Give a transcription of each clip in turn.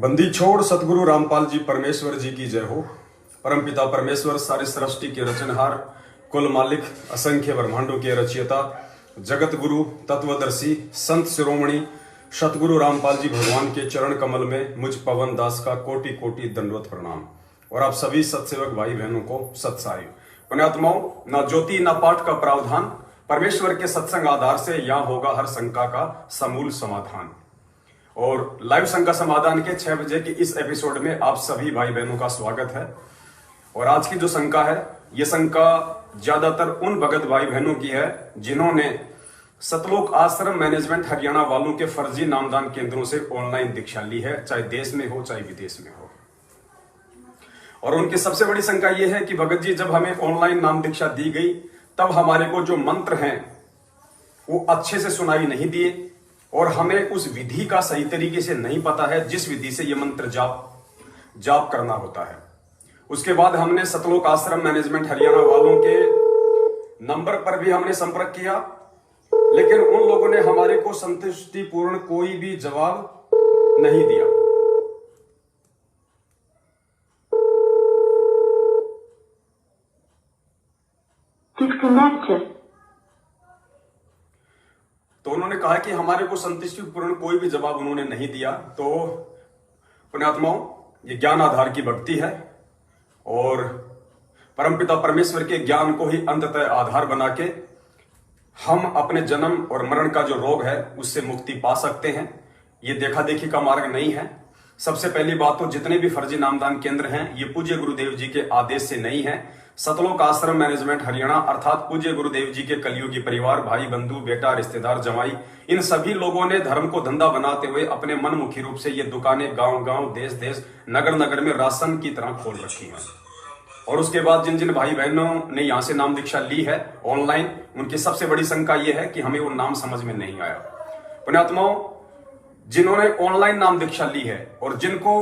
बंदी छोड़ सतगुरु रामपाल जी परमेश्वर जी की जय हो। परमपिता परमेश्वर सारी सृष्टि के रचनहार, कुल मालिक, असंख्य ब्रह्मांडों के रचयिता, जगत गुरु, तत्वदर्शी, संत शिरोमणि सतगुरु रामपाल जी भगवान के चरण कमल में मुझ पवन दास का कोटि कोटि दंडवत प्रणाम। और आप सभी सत्सेवक भाई बहनों को सत्साई। पुण्यात्माओं, न ज्योति न पाठ का प्रावधान, परमेश्वर के सत्संग आधार से यहाँ होगा हर शंका का समूल समाधान। और लाइव शंका समाधान के 6 बजे के इस एपिसोड में आप सभी भाई बहनों का स्वागत है। और आज की जो शंका है, ये शंका ज्यादातर उन भगत भाई बहनों की है जिन्होंने सतलोक आश्रम मैनेजमेंट हरियाणा वालों के फर्जी नामदान केंद्रों से ऑनलाइन दीक्षा ली है, चाहे देश में हो चाहे विदेश में हो। और उनकी सबसे बड़ी शंका यह है कि भगत जी, जब हमें ऑनलाइन नाम दीक्षा दी गई तब हमारे को जो मंत्र हैं वो अच्छे से सुनाई नहीं दिए और हमें उस विधि का सही तरीके से नहीं पता है जिस विधि से ये मंत्र जाप करना होता है। उसके बाद हमने सतलोक आश्रम मैनेजमेंट हरियाणा वालों के नंबर पर भी हमने संपर्क किया, लेकिन उन लोगों ने हमारे को संतुष्टिपूर्ण कोई भी जवाब नहीं दिया। Disconnected. तो उन्होंने कहा कि हमारे को संतुष्टिपूर्ण कोई भी जवाब उन्होंने नहीं दिया। तो पुण्यात्माओं, ये ज्ञान आधार की भक्ति है और परमपिता परमेश्वर के ज्ञान को ही अंततः आधार बना के हम अपने जन्म और मरण का जो रोग है उससे मुक्ति पा सकते हैं। ये देखा देखी का मार्ग नहीं है। सबसे पहली बात तो जितने भी फर्जी नामदान केंद्र हैं ये पूज्य गुरुदेव जी के आदेश से नहीं है। सतलोक आश्रम मैनेजमेंट हरियाणा अर्थात पूज्य गुरुदेव जी के कलयुगी परिवार, भाई बंधु, बेटा, रिश्तेदार, जमाई, इन सभी लोगों ने धर्म को धंधा बनाते हुए अपने मनमुखी रूप से ये दुकानें गांव गांव, देश देश, नगर नगर में राशन की तरह खोल रखी हैं। और उसके बाद जिन जिन भाई बहनों ने यहाँ से नाम दीक्षा ली है ऑनलाइन, उनकी सबसे बड़ी शंका यह है कि हमें वो नाम समझ में नहीं आया। पुण्यात्माओं, जिन्होंने ऑनलाइन नाम दीक्षा ली है और जिनको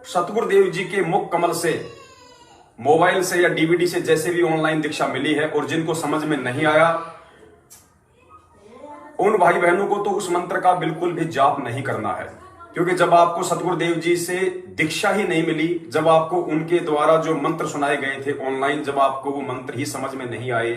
सतगुरुदेव जी के मुख कमल से, मोबाइल से या डीवीडी से जैसे भी ऑनलाइन दीक्षा मिली है और जिनको समझ में नहीं आया, उन भाई बहनों को तो उस मंत्र का बिल्कुल भी जाप नहीं करना है। क्योंकि जब आपको सतगुरुदेव जी से दीक्षा ही नहीं मिली, जब आपको उनके द्वारा जो मंत्र सुनाए गए थे ऑनलाइन, जब आपको वो मंत्र ही समझ में नहीं आए,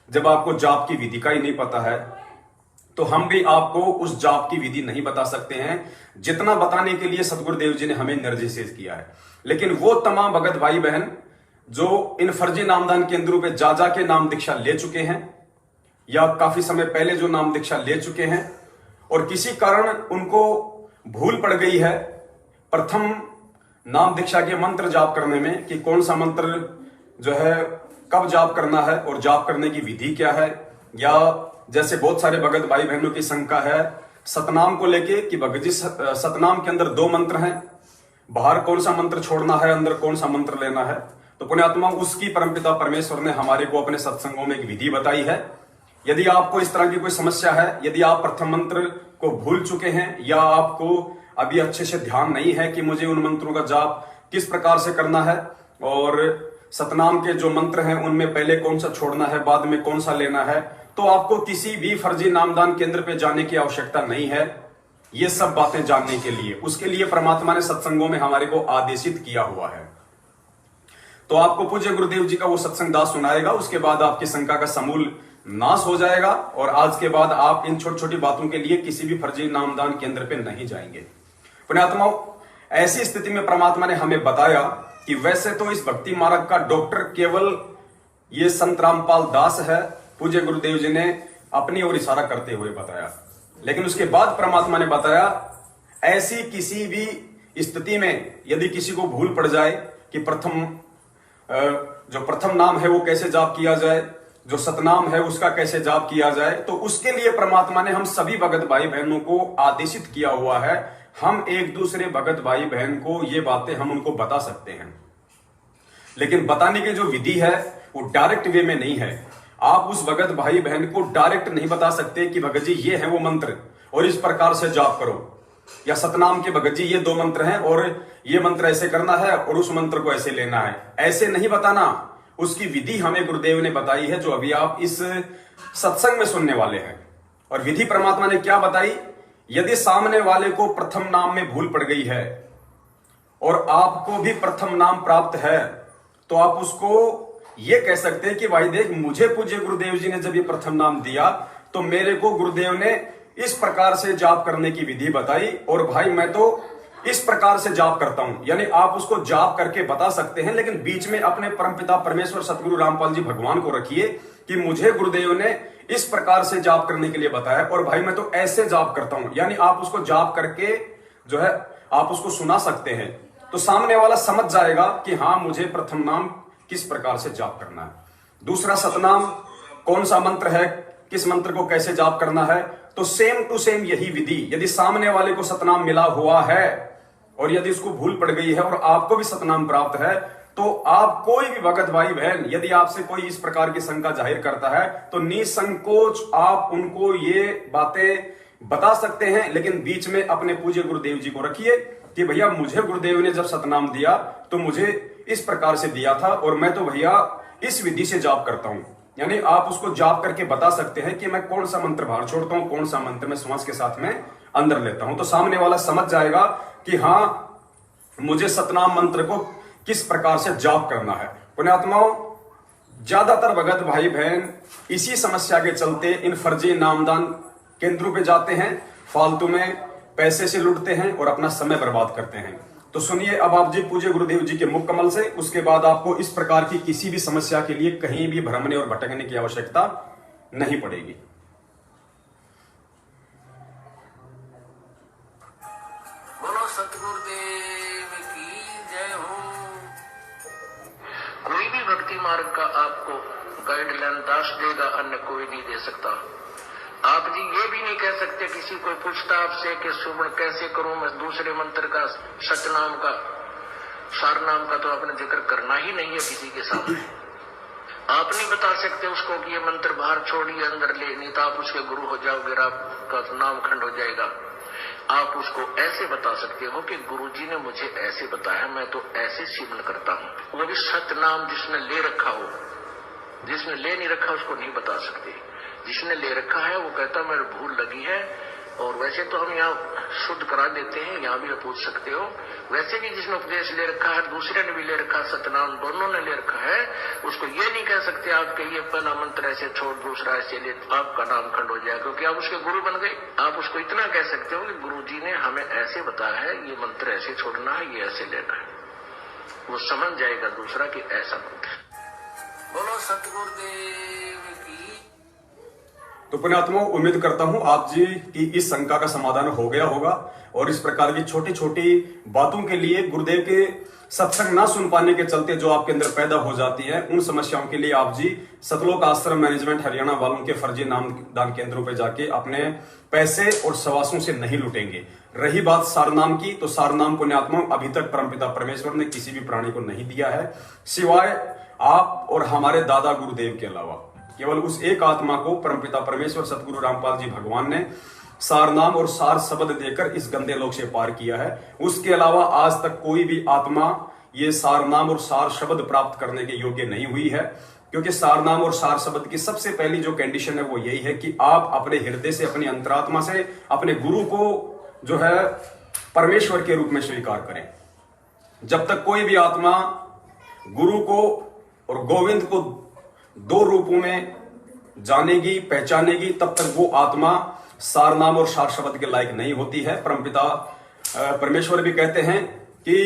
जब आपको जाप की विधि का ही नहीं पता है, तो हम भी आपको उस जाप की विधि नहीं बता सकते हैं जितना बताने के लिए सतगुरुदेव जी ने हमें निर्देशित किया है। लेकिन वो तमाम भगत भाई बहन जो इन फर्जी नामदान केंद्रों पे जा के नाम दीक्षा ले चुके हैं या काफी समय पहले जो नाम दीक्षा ले चुके हैं और किसी कारण उनको भूल पड़ गई है प्रथम नाम दीक्षा के मंत्र जाप करने में कि कौन सा मंत्र जो है कब जाप करना है और जाप करने की विधि क्या है, या जैसे बहुत सारे भगत भाई बहनों की शंका है सतनाम को लेके कि भगत जी सतनाम के अंदर 2 मंत्र हैं, बाहर कौन सा मंत्र छोड़ना है, अंदर कौन सा मंत्र लेना है। तो पुण्यात्मा, उसकी परमपिता परमेश्वर ने हमारे को अपने सत्संगों में एक विधि बताई है। यदि आपको इस तरह की कोई समस्या है, यदि आप प्रथम मंत्र को भूल चुके हैं या आपको अभी अच्छे से ध्यान नहीं है कि मुझे उन मंत्रों का जाप किस प्रकार से करना है और सतनाम के जो मंत्र हैं उनमें पहले कौन सा छोड़ना है, बाद में कौन सा लेना है, तो आपको किसी भी फर्जी नामदान केंद्र पे जाने की आवश्यकता नहीं है ये सब बातें जानने के लिए। उसके लिए परमात्मा ने सत्संगों में हमारे को आदेशित किया हुआ है। तो आपको पूज्य गुरुदेव जी का वो सत्संग दास सुनाएगा, उसके बाद आपकी शंका का समूल नाश हो जाएगा और आज के बाद आप इन छोटी छोटी बातों के लिए किसी भी फर्जी नामदान केंद्र पे नहीं जाएंगे। पुण्यात्माओं, ऐसी स्थिति में परमात्मा ने हमें बताया कि वैसे तो इस भक्ति मार्ग का डॉक्टर केवल ये संत रामपाल दास है, पूज्य गुरुदेव जी ने अपनी ओर इशारा करते हुए बताया। लेकिन उसके बाद परमात्मा ने बताया ऐसी किसी भी स्थिति में यदि किसी को भूल पड़ जाए कि जो प्रथम नाम है वो कैसे जाप किया जाए, जो सतनाम है उसका कैसे जाप किया जाए, तो उसके लिए परमात्मा ने हम सभी भगत भाई बहनों को आदेशित किया हुआ है। हम एक दूसरे भगत भाई बहन को ये बातें हम उनको बता सकते हैं, लेकिन बताने की जो विधि है वो डायरेक्ट वे में नहीं है। आप उस भगत भाई बहन को डायरेक्ट नहीं बता सकते कि भगत जी ये है वो मंत्र और इस प्रकार से जाप करो, या सतनाम के भगत जी ये 2 मंत्र हैं और ये मंत्र ऐसे करना है और उस मंत्र को ऐसे लेना है, ऐसे नहीं बताना। उसकी विधि हमें गुरुदेव ने बताई है जो अभी आप इस सत्संग में सुनने वाले हैं। और विधि परमात्मा ने क्या बताई, यदि सामने वाले को प्रथम नाम में भूल पड़ गई है और आपको भी प्रथम नाम प्राप्त है, तो आप उसको ये कह सकते हैं कि भाई देख, मुझे पूज्य गुरुदेव जी ने जब ये प्रथम नाम दिया तो मेरे को गुरुदेव ने इस प्रकार से जाप करने की विधि बताई और भाई मैं तो इस प्रकार से जाप करता हूं। यानी आप उसको जाप करके बता सकते हैं, लेकिन बीच में अपने परमपिता परमेश्वर सतगुरु रामपाल जी भगवान को रखिए कि मुझे गुरुदेव ने इस प्रकार से जाप करने के लिए बताया और भाई मैं तो ऐसे जाप करता हूं। यानी आप उसको जाप करके जो है आप उसको सुना सकते हैं, तो सामने वाला समझ जाएगा कि हाँ, मुझे प्रथम नाम किस प्रकार से जाप करना है। दूसरा, सतनाम कौन सा मंत्र है, किस मंत्र को कैसे जाप करना है, तो सेम टू सेम यही विधि। यदि सामने वाले को सतनाम मिला हुआ है और यदि उसको भूल पड़ गई है और आपको भी सतनाम प्राप्त है, तो आप कोई भी भगत भाई बहन यदि आपसे कोई इस प्रकार की शंका जाहिर करता है तो निसंकोच आप उनको ये बातें बता सकते हैं, लेकिन बीच में अपने पूज्य गुरुदेव जी को रखिए कि भैया मुझे गुरुदेव ने जब सतनाम दिया तो मुझे इस प्रकार से दिया था और मैं तो भैया इस विधि से जाप करता हूं। यानी आप उसको जाप करके बता सकते हैं कि मैं कौन सा मंत्र बाहर छोड़ता हूं, कौन सा मंत्र मैं श्वास के साथ में अंदर लेता हूं, तो सामने वाला समझ जाएगा कि हाँ, मुझे सतनाम मंत्र को किस प्रकार से जाप करना है। पुण्यात्माओं, ज्यादातर भगत भाई बहन इसी समस्या के चलते इन फर्जी नामदान केंद्रों पे जाते हैं, फालतू में पैसे से लुटते हैं और अपना समय बर्बाद करते हैं। तो सुनिए अब आप जी पूज्य गुरुदेव जी के मुख कमल से, उसके बाद आपको इस प्रकार की किसी भी समस्या के लिए कहीं भी भ्रमने और भटकने की आवश्यकता नहीं पड़ेगी। बोलो सतगुरुदेव की जय हो। कोई भी भक्ति मार्ग का आपको गाइडलाइन दास देगा, अन्य कोई नहीं दे सकता। आप जी ये भी नहीं कह सकते, किसी कोई पूछता आपसे कि सुमन कैसे करूं मैं दूसरे मंत्र का, सतनाम का, सारनाम का, तो आपने जिक्र करना ही नहीं है किसी के सामने। आप नहीं बता सकते उसको कि ये मंत्र बाहर छोड़िए अंदर ले, नहीं तो आप उसके गुरु हो जाओगे, आपका नाम खंड हो जाएगा। आप उसको ऐसे बता सकते हो कि गुरुजी ने मुझे ऐसे बताया, मैं तो ऐसे सेवन करता हूँ। वो भी सतनाम जिसने ले रखा हो, जिसने ले नहीं रखा उसको नहीं बता सकते। जिसने ले रखा है वो कहता मेरे भूल लगी है, और वैसे तो हम यहाँ शुद्ध करा देते हैं, यहाँ भी पूछ सकते हो। वैसे भी जिसने उपदेश ले रखा है, दूसरे ने भी ले रखा, सतनाम दोनों ने ले रखा है, उसको ये नहीं कह सकते आप कि ये पहला मंत्र ऐसे छोड़ दूसरा ऐसे ले, आपका नाम खंड हो जाए, क्योंकि आप उसके गुरु बन गए। आप उसको इतना कह सकते हो कि गुरुजी ने हमें ऐसे बताया है, ये मंत्र ऐसे छोड़ना है, ये ऐसे लेना है, वो समझ जाएगा दूसरा कि ऐसा मंत्र। बोलो सतगुरुदेव की। तो पुण्यात्माओं, उम्मीद करता हूं आप जी की इस शंका का समाधान हो गया होगा और इस प्रकार की छोटी छोटी बातों के लिए, गुरुदेव के सत्संग ना सुन पाने के चलते जो आपके अंदर पैदा हो जाती है, उन समस्याओं के लिए आप जी सतलोक आश्रम मैनेजमेंट हरियाणा वालों के फर्जी नाम दान केंद्रों पे जाके अपने पैसे और सवासों से नहीं लुटेंगे। रही बात सारनाम की, तो सारनाम पुण्यात्माओं अभी तक परमपिता परमेश्वर ने किसी भी प्राणी को नहीं दिया है, सिवाय आप और हमारे दादा गुरुदेव के अलावा। केवल उस एक आत्मा को परमपिता परमेश्वर सतगुरु रामपाल जी भगवान ने सार नाम और सार शब्द देकर इस गंदे लोक से पार किया है। उसके अलावा आज तक कोई भी आत्मा ये सार नाम और सार शब्द प्राप्त करने के योग्य नहीं हुई है, क्योंकि सार नाम और सार शब्द की सबसे पहली जो कंडीशन है वो यही है कि आप अपने हृदय से, अपनी अंतरात्मा से अपने गुरु को जो है परमेश्वर के रूप में स्वीकार करें। जब तक कोई भी आत्मा गुरु को और गोविंद को दो रूपों में जानेगी, पहचानेगी, तब तक वो आत्मा सार नाम और सार शब्द के लायक नहीं होती है। परमपिता परमेश्वर भी कहते हैं कि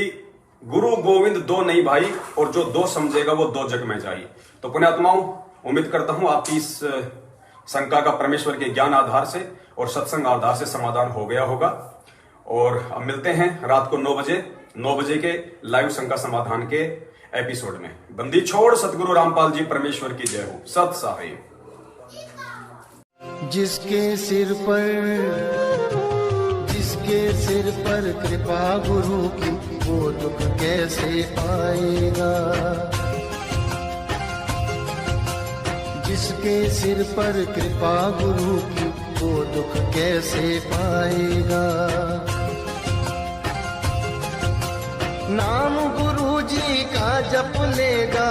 गुरु गोविंद दो नहीं भाई, और जो दो समझेगा वो दो जग में जाए। तो पुण्यात्माओं, उम्मीद करता हूं आपकी इस शंका का परमेश्वर के ज्ञान आधार से और सत्संग आधार से समाधान हो गया होगा। और अब मिलते हैं रात को 9 बजे के लाइव शंका समाधान के एपिसोड में। बंदी छोड़ सतगुरु रामपाल जी परमेश्वर की जय हो। सत साहिब। जिसके सिर पर कृपा गुरु की, वो दुख कैसे पाएगा। जिसके सिर पर कृपा गुरु की, वो दुख कैसे पाएगा। नाम गुरु जी का जप लेगा,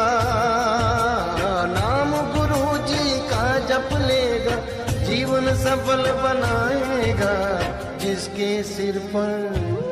नाम गुरु जी का जप लेगा, जीवन सफल बनाएगा। जिसके सिर पर